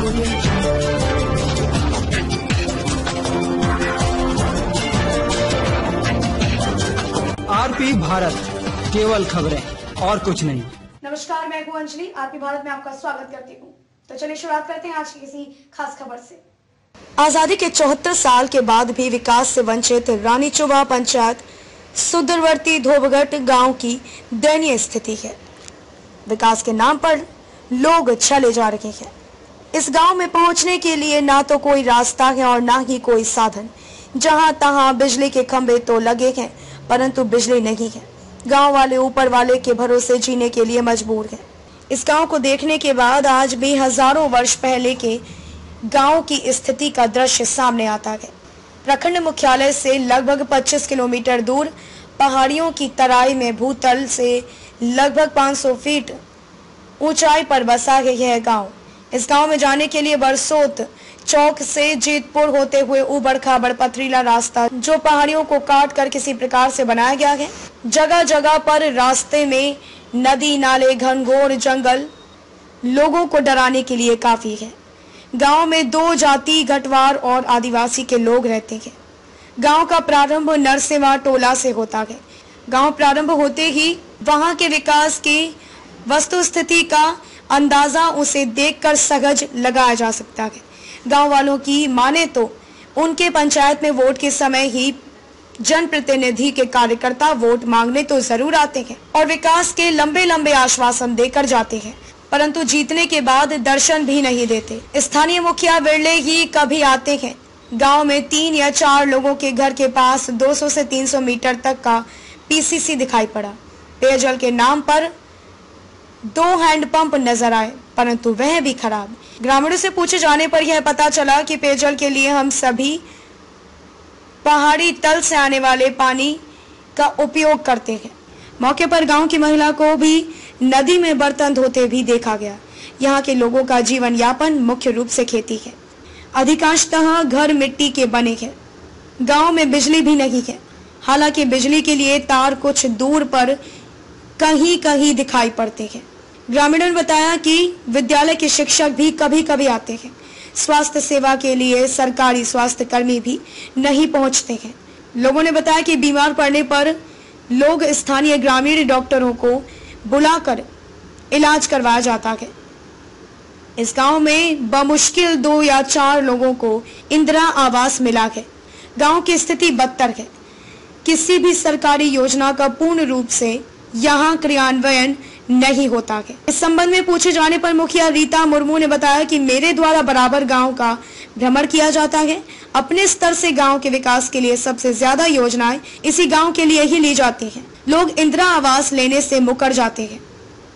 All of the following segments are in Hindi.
आरपी भारत, केवल खबरें और कुछ नहीं। नमस्कार, मैं हूं अंजलि। आरपी भारत में आपका स्वागत करती हूं। तो चलिए शुरुआत करते हैं आज की किसी खास खबर से। आजादी के 74 साल के बाद भी विकास से वंचित रानीचुवा पंचायत सुदूरवर्ती धोबघट गांव की दयनीय स्थिति है। विकास के नाम पर लोग चले जा रहे हैं। इस गांव में पहुंचने के लिए ना तो कोई रास्ता है और ना ही कोई साधन। जहां तहां बिजली के खंभे तो लगे हैं, परंतु बिजली नहीं है। गांव वाले ऊपर वाले के भरोसे जीने के लिए मजबूर हैं। इस गांव को देखने के बाद आज भी हजारों वर्ष पहले के गांव की स्थिति का दृश्य सामने आता है। प्रखंड मुख्यालय से लगभग 25 किलोमीटर दूर पहाड़ियों की तराई में भूतल से लगभग 500 फीट ऊंचाई पर बसा है यह गांव। इस गांव में जाने के लिए बरसोत चौक से जीतपुर होते हुए उबड़ खाबड़ पथरीला रास्ता जो पहाड़ियों को काट कर किसी प्रकार से बनाया गया है। जगह जगह पर रास्ते में नदी नाले घनघोर जंगल लोगों को डराने के लिए काफी है। गांव में 2 जाति घटवार और आदिवासी के लोग रहते हैं। गांव का प्रारंभ नरसेवा टोला से होता है। गांव प्रारंभ होते ही वहां के विकास की वस्तु स्थिति का अंदाजा उसे देखकर सहज लगाया जा सकता है। गांव वालों की माने तो उनके पंचायत में वोट के समय ही जनप्रतिनिधि के कार्यकर्ता वोट मांगने तो जरूर आते हैं और विकास के लंबे लंबे आश्वासन देकर जाते हैं, परंतु जीतने के बाद दर्शन भी नहीं देते। स्थानीय मुखिया विरले ही कभी आते हैं। गांव में 3 या 4 लोगों के घर के पास 200 से 300 मीटर तक का पीसीसी दिखाई पड़ा। पेयजल के नाम पर 2 हैंडपंप नजर आए, परंतु वह भी खराब। ग्रामीणों से पूछे जाने पर यह पता चला कि पेयजल के लिए हम सभी पहाड़ी तल से आने वाले पानी का उपयोग करते हैं। मौके पर गांव की महिला को भी नदी में बर्तन धोते भी देखा गया। यहाँ के लोगों का जीवन यापन मुख्य रूप से खेती है। अधिकांशतः घर मिट्टी के बने हैं। गांव में बिजली भी नहीं है। हालांकि बिजली के लिए तार कुछ दूर पर कहीं कहीं दिखाई पड़ते हैं। ग्रामीणों ने बताया कि विद्यालय के शिक्षक भी कभी कभी आते हैं। स्वास्थ्य सेवा के लिए सरकारी स्वास्थ्य कर्मी भी नहीं पहुंचते हैं। लोगों ने बताया कि बीमार पड़ने पर लोग स्थानीय ग्रामीण डॉक्टरों को बुलाकर इलाज करवाया जाता है। इस गांव में बमुश्किल 2 या 4 लोगों को इंदिरा आवास मिला है। गांव की स्थिति बदतर है। किसी भी सरकारी योजना का पूर्ण रूप से यहाँ क्रियान्वयन नहीं होता है। इस संबंध में पूछे जाने पर मुखिया रीता मुर्मू ने बताया कि मेरे द्वारा बराबर गांव का भ्रमण किया जाता है। अपने स्तर से गांव के विकास के लिए सबसे ज्यादा योजनाएं इसी गांव के लिए ही ली जाती हैं। लोग इंदिरा आवास लेने से मुकर जाते हैं।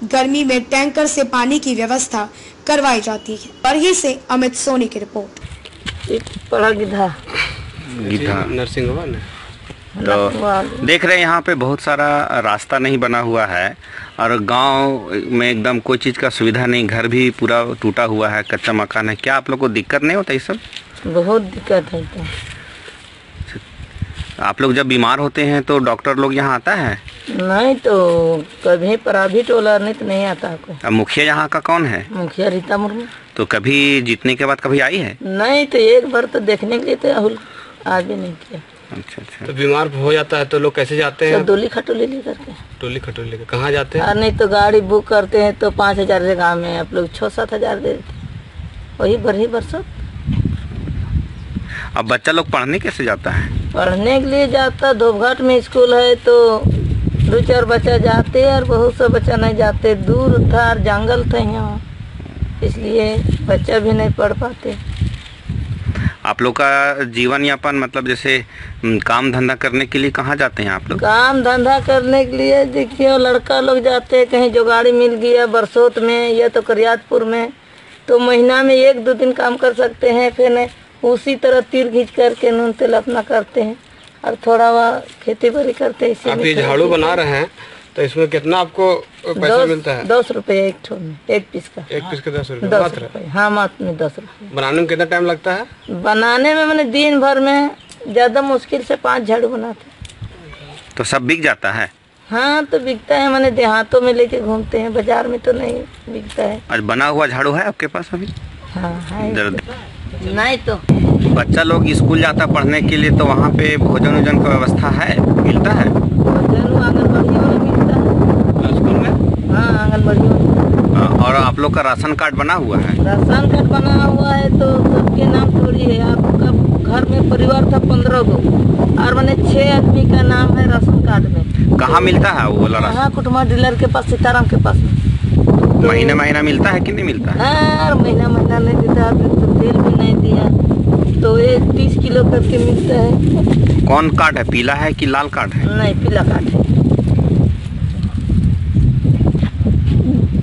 गर्मी में टैंकर से पानी की व्यवस्था करवाई जाती है। बरही से अमित सोनी की रिपोर्ट। तो देख रहे हैं यहाँ पे बहुत सारा रास्ता नहीं बना हुआ है और गांव में एकदम कोई चीज़ का सुविधा नहीं। घर भी पूरा टूटा हुआ है, कच्चा मकान है। क्या आप लोग को दिक्कत नहीं होता ये सब? बहुत दिक्कत है। आप लोग जब बीमार होते हैं तो डॉक्टर लोग यहाँ आता है? नहीं तो कभी प्राइवेट वाला नहीं आता कोई। अब मुखिया यहाँ का कौन है? मुखिया रीता मुर्मू। तो कभी जीतने के बाद कभी आई है? नहीं तो एक बार तो देखने के लिए तो आज भी नहीं किया। अच्छा। तो बीमार हो जाता है तो लोग कैसे जाते हैं? डोली खटोली लेकर के। डोली खटोली लेकर कहाँ जाते हैं? नहीं तो गाड़ी बुक करते हैं तो 5,000 जगह में आप लोग 6-7 हजार दे देते हैं। वही बरही बरसत। अब बच्चा लोग पढ़ने कैसे जाता है? पढ़ने के लिए जाता, धोबघाट में स्कूल है तो 2-4 बच्चा जाते और बहुत सा बच्चा नहीं जाते। दूर था, जंगल था यहाँ, इसलिए बच्चा भी नहीं पढ़ पाते। आप लोग का जीवन यापन मतलब जैसे काम धंधा करने के लिए कहाँ जाते हैं आप लोग? काम धंधा करने के लिए देखिए लड़का लोग जाते हैं, कहीं जुगाड़ी मिल गया बरसोत में या तो करियातपुर में, तो महीना में 1-2 दिन काम कर सकते हैं। फिर उसी तरह तीर खींच करके नून तेल अपना करते हैं और थोड़ा वह खेती बाड़ी करते हैं। आप ये झाड़ू बना रहे हैं तो इसमें कितना आपको पैसा मिलता है? 10 रुपये एक ठो में, एक पीस का। 1 पीस का 10 रुपये? 10 रुपये, हाँ मात्र में 10 रुपये। बनाने में कितना टाइम लगता है? बनाने में मैंने दिन भर में ज्यादा मुश्किल से 5 झाड़ू बनाते। तो सब बिक जाता है? हाँ तो बिकता है, मैंने देहातों में लेके घूमते हैं, बाजार में तो नहीं बिकता है। आज बना हुआ झाड़ू है आपके पास अभी? हाँ है। दर्द नहीं तो बच्चा लोग स्कूल जाता पढ़ने के लिए, तो वहाँ पे भोजन वोजन का व्यवस्था है, मिलता है भोजन आंगनबाड़ी में मिलता है। स्कूल में? हाँ आंगनबाड़ी में। और आप लोग का राशन कार्ड बना हुआ है? राशन कार्ड बना हुआ है तो सबके नाम थोड़ी है। आपका घर में परिवार था 15 गो और मैंने 6 आदमी का नाम है राशन कार्ड में। कहाँ मिलता है वो वाला राशन? हाँ कुटुमा डीलर के पास, सीताराम के पास। महीना महीना मिलता है कि नहीं मिलता है? हाँ महीना नहीं देता, अभी तो तेल भी नहीं दिया, तो ये 30 किलो करके मिलता है। कौन कार्ड है, पीला है कि लाल कार्ड है? नहीं पीला कार्ड है।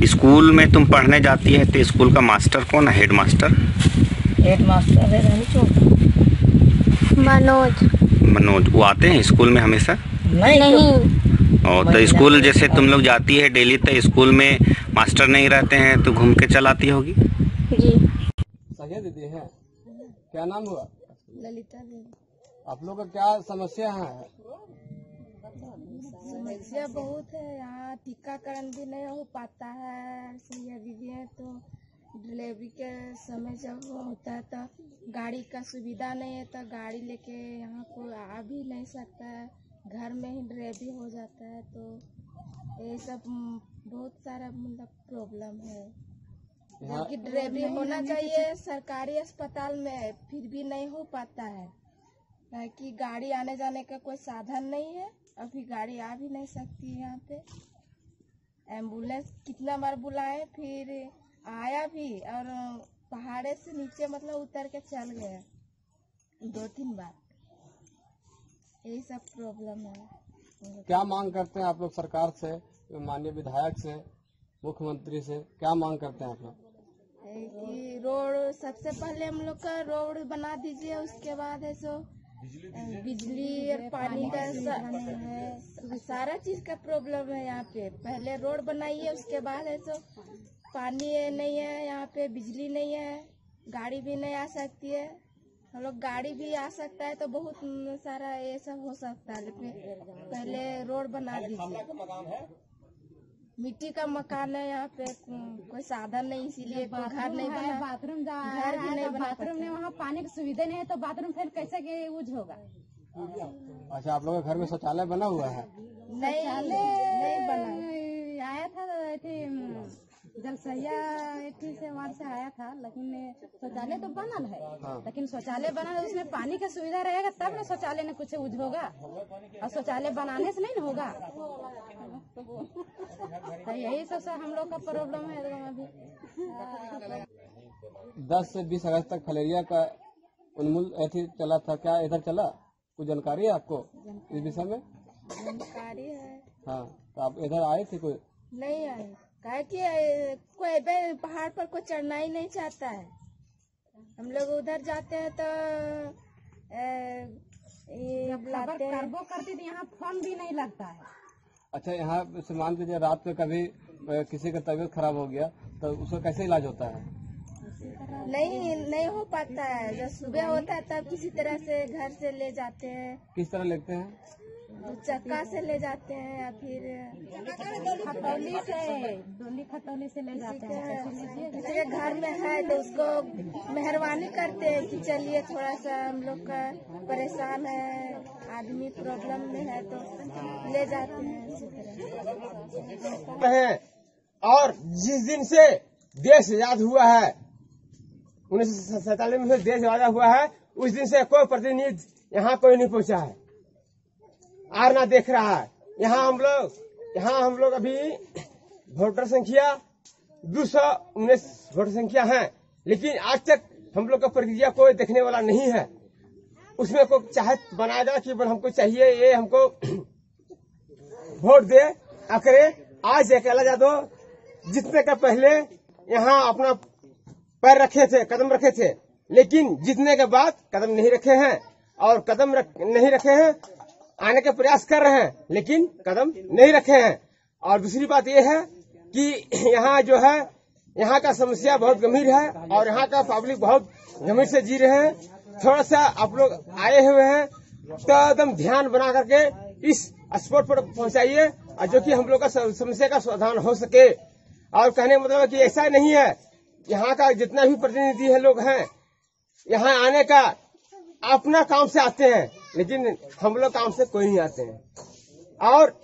स्कूल में तुम पढ़ने जाती है तो स्कूल का मास्टर कौन है, हेड मास्टर? हेड मास्टर है रानी चौक मनोज। वो आते हैं स्कूल में हमेशा? नहीं। और तो स्कूल जैसे तुम लोग जाती है डेली, तो स्कूल में मास्टर नहीं रहते हैं तो घूम के चलाती होगी? जी। सही दीदी है। क्या नाम हुआ? ललिता देवी। आप लोग का क्या समस्या है? समस्या बहुत है, यहाँ टीकाकरण भी नहीं हो पाता है। सुइया दीदी है तो डिलीवरी के समय जब होता है तो गाड़ी का सुविधा नहीं है, तो गाड़ी लेके यहाँ कोई आ भी नहीं सकता है, घर में ही डिलीवरी हो जाता है। तो ये सब बहुत सारा मतलब प्रॉब्लम है। जबकि डिलीवरी होना चाहिए सरकारी अस्पताल में, फिर भी नहीं हो पाता है कि गाड़ी आने जाने का कोई साधन नहीं है। अभी गाड़ी आ भी नहीं सकती है यहाँ पे। एम्बुलेंस कितना बार बुलाए, फिर आया भी और पहाड़े से नीचे मतलब उतर के चल गए 2-3 बार। यही सब प्रॉब्लम है। क्या मांग करते हैं आप लोग सरकार से, माननीय विधायक से, मुख्यमंत्री से? क्या मांग करते हैं आप लोग? कि रोड सबसे पहले हम लोग का रोड बना दीजिए, उसके बाद है सो बिजली और पानी का सारा चीज का प्रॉब्लम है यहाँ पे। पहले रोड बनाइए, उसके बाद है सो पानी नहीं है यहाँ पे, बिजली नहीं है, गाड़ी भी नहीं आ सकती है। हम लोग गाड़ी भी आ सकता है तो बहुत सारा ये सब हो सकता है, लेकिन पहले रोड बना दीजिए। मिट्टी का मकान है यहाँ पे, कोई साधन नहीं, इसीलिए कोई घर नहीं बना, बाथरूम घर भी नहीं बना, बाथरूम में वहाँ पानी की सुविधा नहीं है तो बाथरूम फिर कैसे यूज होगा? अच्छा, आप लोगों के घर में शौचालय बना हुआ है? नहीं बना। आया था जलसहिया से वार्ड से आया था, लेकिन शौचालय तो बनल है। हाँ। लेकिन शौचालय बना है उसमें पानी का सुविधा रहेगा तब ना शौचालय में कुछ यूज होगा, और शौचालय बनाने से नहीं ना होगा। तो यही सब हम लोग का प्रॉब्लम है अभी। 10 से 20 अगस्त तक फलेरिया का उन्मूलन ऐसे चला था, क्या इधर चला? कुछ जानकारी है आपको इस विषय में? जानकारी है। हाँ, तो आप इधर आए थे? कोई नहीं आए, काहे कि कोई पहाड़ पर कोई चढ़ना ही नहीं चाहता है। हम लोग उधर जाते हैं तो बुलाते हैं, करबो करती तो यहाँ फोन भी नहीं लगता है। अच्छा, यहाँ से मान लीजिए रात में कभी किसी का तबीयत खराब हो गया तो उसका कैसे इलाज होता है? नहीं हो पाता है। जब सुबह होता है तब किसी तरह से घर से ले जाते हैं। किस तरह लेते हैं? चक्का से ले जाते हैं या फिर खतौली से ले जाते हैं। किसी के घर में है तो उसको मेहरबानी करते हैं कि चलिए थोड़ा सा हम लोग का परेशान है, आदमी प्रॉब्लम में है, तो ले जाते हैं इसी तरह। और जिस दिन से देश आजाद हुआ है, 1947 में देश आजाद हुआ है, उस दिन से कोई प्रतिनिधि यहाँ कोई नहीं पहुँचा है, आर ना देख रहा है। यहाँ हम लोग अभी वोटर संख्या 219 वोटर संख्या है, लेकिन आज तक हम लोग का प्रक्रिया कोई देखने वाला नहीं है। उसमें कोई चाहत बनाया जाए कि हमको चाहिए ये, हमको वोट दे आखिर। आज अकेला यादव जितने का पहले यहाँ अपना पैर रखे थे, कदम रखे थे, लेकिन जीतने के बाद कदम नहीं रखे हैं, और कदम नहीं रखे हैं, आने का प्रयास कर रहे हैं लेकिन कदम नहीं रखे हैं। और दूसरी बात यह है कि यहाँ जो है, यहाँ का समस्या बहुत गंभीर है और यहाँ का पब्लिक बहुत गंभीर से जी रहे हैं। थोड़ा सा आप लोग आए हुए हैं तो एकदम ध्यान बना करके इस स्पॉट पर पहुंचाइए, और जो कि हम लोग का समस्या का समाधान हो सके। और कहने का मतलब है कि ऐसा नहीं है यहाँ का जितना भी प्रतिनिधि है लोग हैं, यहाँ आने का अपना काम से आते हैं, लेकिन हम लोग काम से कोई नहीं आते हैं। और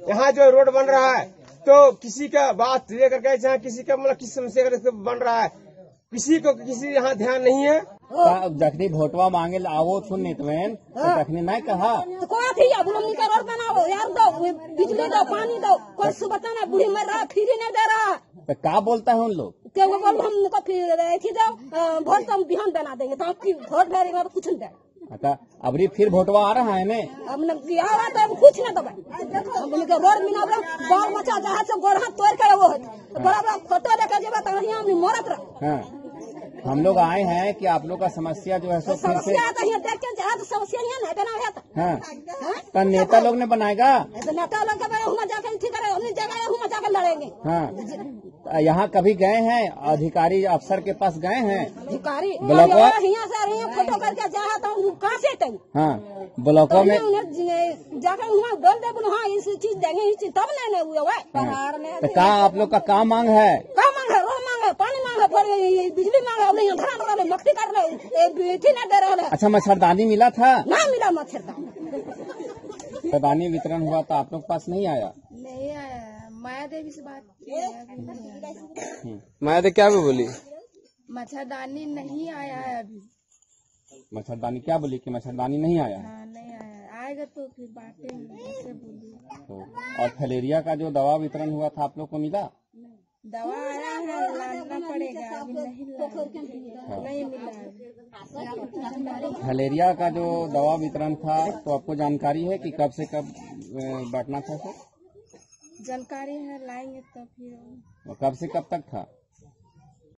यहाँ जो रोड बन रहा है तो किसी का बात लेकर के जहाँ किसी का मतलब किस समस्या का बन रहा है, किसी को किसी यहाँ ध्यान नहीं है। जखनी भोटवा मांगे आवो सुन नितवेन तो तखनी नहीं कहा तो कोई थी अब लोग निकल रोड बनाओ यार, दो बिजली दो, पानी दो, कोई सुबह बताना बुढ़ी मर रहा, फ्री नहीं दे रहा। तो क्या बोलता है उन लोग? क्या वो बोल हमको फिर दो वोट तो हम बिहान बना देंगे, तो आपकी वोट देगा तो कुछ नहीं देगा। अच्छा, अबरी फिर भोटवा आ रहा है ने? अब न किया हुआ तो हम कुछ ना दबाई, हम उनके रोड बिना बाल बच्चा जहाँ से गोड़ हाथ तोड़ के वो है बड़ा बड़ा फोटो लेकर जब तो यहाँ हमने मरत रहा। हाँ, हम लोग आए हैं कि आप लोग का समस्या जो है सो फिर से समस्या तो यहाँ देख के जहाँ तो समस्या यहाँ नहीं बना है। हाँ, तो नेता लोग ने बनाएगा। नेता लोग के जाकर ठीक करे, अपनी जगह हम जाकर लड़ेंगे। हाँ, यहाँ कभी गए हैं अधिकारी अफसर के पास गए हैं? अधिकारी ब्लॉक यहाँ से फोटो करके जा तो कहाँ से तक? हाँ, ब्लॉकों में जाकर वहाँ बोल दे बोलो हाँ इस चीज देंगे, इस चीज तब नहीं हुआ है पहाड़ में। तो कहा आप लोग का काम मांग है? क्या मांग है? रोड मांग है, पानी मांग है, बिजली मांग है, धान मक्खी काट रहे न दे रहा है। अच्छा, मच्छरदानी मिला था? ना मिला मच्छरदानी। मच्छरदानी वितरण हुआ तो आप लोग पास नहीं आया? नहीं आया, माया देवी से बात की। माया देवी क्या बोली? मच्छरदानी नहीं आया है अभी। मच्छरदानी क्या बोली कि मच्छरदानी नहीं आया? हाँ नहीं आया, आएगा तो फिर बातें ऐसे बोली। और फलेरिया का जो दवा वितरण हुआ था आप लोग को मिला? दवा आया है, लाना पड़ेगा, अभी नहीं मिला। फलेरिया का जो दवा वितरण था तो आपको जानकारी है कि कब से कब बांटना था? सर जानकारी है, लाएंगे तो फिर। कब से कब तक था?